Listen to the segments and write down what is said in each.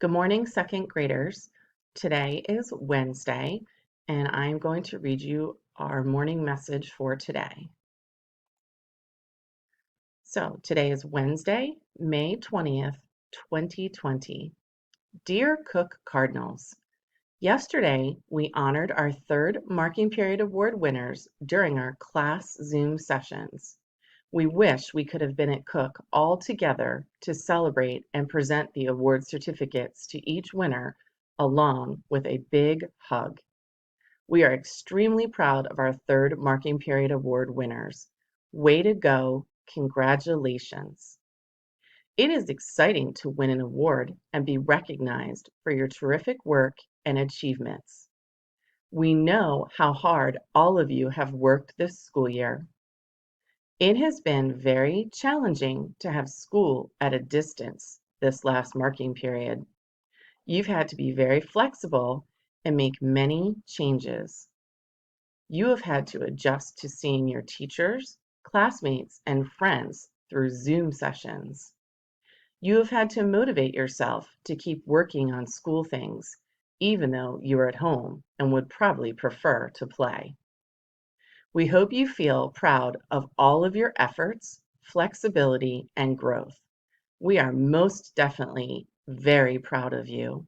Good morning, second graders. Today is Wednesday, and I'm going to read you our morning message for today. So today is Wednesday, May 20th, 2020. Dear Cook Cardinals, yesterday we honored our third Marking Period Award winners during our class Zoom sessions. We wish we could have been at Cook all together to celebrate and present the award certificates to each winner, along with a big hug. We are extremely proud of our third Marking Period Award winners. Way to go! Congratulations! It is exciting to win an award and be recognized for your terrific work and achievements. We know how hard all of you have worked this school year. It has been very challenging to have school at a distance this last marking period. You've had to be very flexible and make many changes. You have had to adjust to seeing your teachers, classmates, and friends through Zoom sessions. You have had to motivate yourself to keep working on school things, even though you are at home and would probably prefer to play. We hope you feel proud of all of your efforts, flexibility, and growth. We are most definitely very proud of you.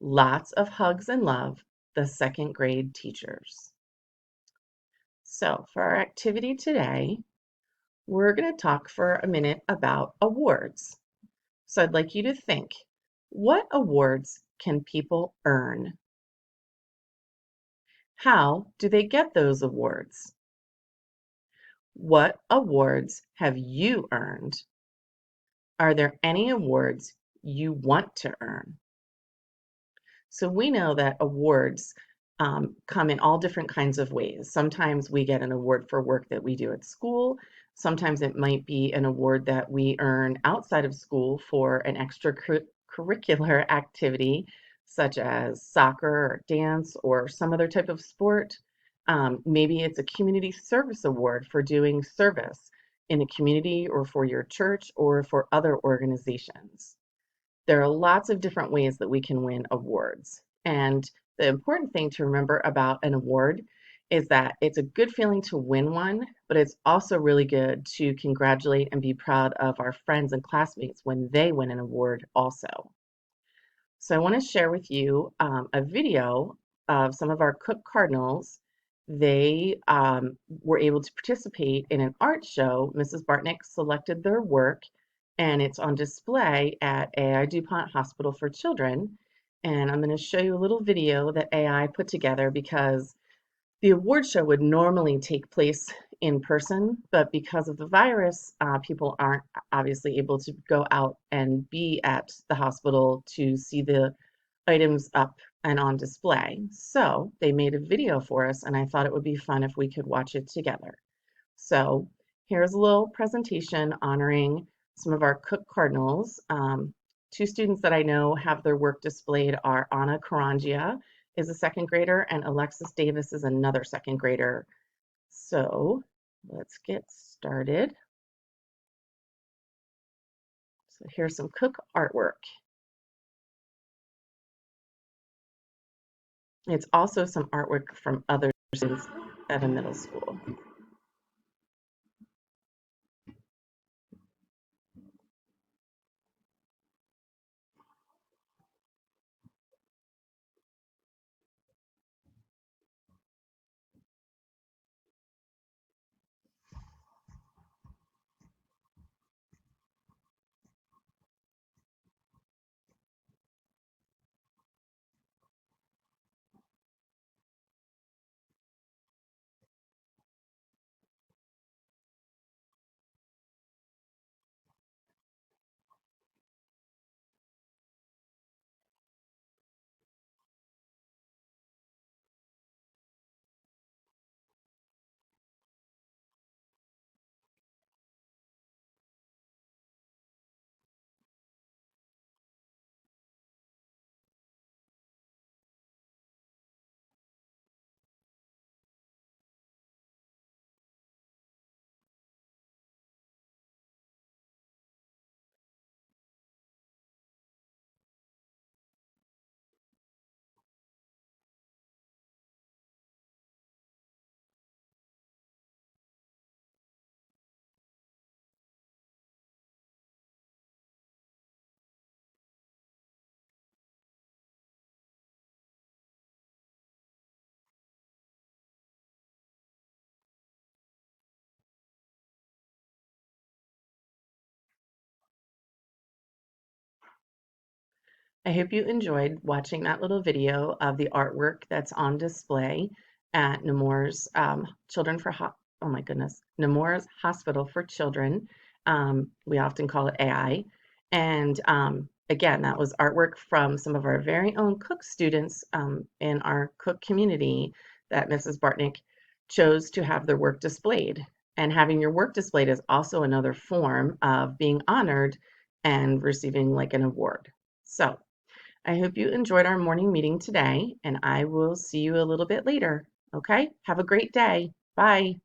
Lots of hugs and love, the second grade teachers. So for our activity today, we're going to talk for a minute about awards. So I'd like you to think, what awards can people earn? How do they get those awards? What awards have you earned? Are there any awards you want to earn? So we know that awards come in all different kinds of ways. Sometimes we get an award for work that we do at school. Sometimes it might be an award that we earn outside of school for an extracurricular activity, such as soccer or dance or some other type of sport. Maybe it's a community service award for doing service in the community or for your church or for other organizations. There are lots of different ways that we can win awards. And the important thing to remember about an award is that it's a good feeling to win one, but it's also really good to congratulate and be proud of our friends and classmates when they win an award also. So I want to share with you a video of some of our Cook Cardinals. They were able to participate in an art show. Mrs. Bartnick selected their work, and it's on display at AI DuPont Hospital for Children. And I'm going to show you a little video that AI put together because the award show would normally take place in person, but because of the virus, people aren't obviously able to go out and be at the hospital to see the items up and on display. So they made a video for us, and I thought it would be fun if we could watch it together. So here's a little presentation honoring some of our Cook Cardinals. Two students that I know have their work displayed are Anna Karangia is a second grader and Alexis Davis is another second grader. So let's get started. So here's some Cook artwork. It's also some artwork from other students at a middle school. I hope you enjoyed watching that little video of the artwork that's on display at Nemours Children for oh my goodness, Nemours Hospital for Children. We often call it AI. And again, that was artwork from some of our very own Cook students in our Cook community that Mrs. Bartnick chose to have their work displayed. And having your work displayed is also another form of being honored and receiving like an award. So I hope you enjoyed our morning meeting today, and I will see you a little bit later. Okay? Have a great day. Bye.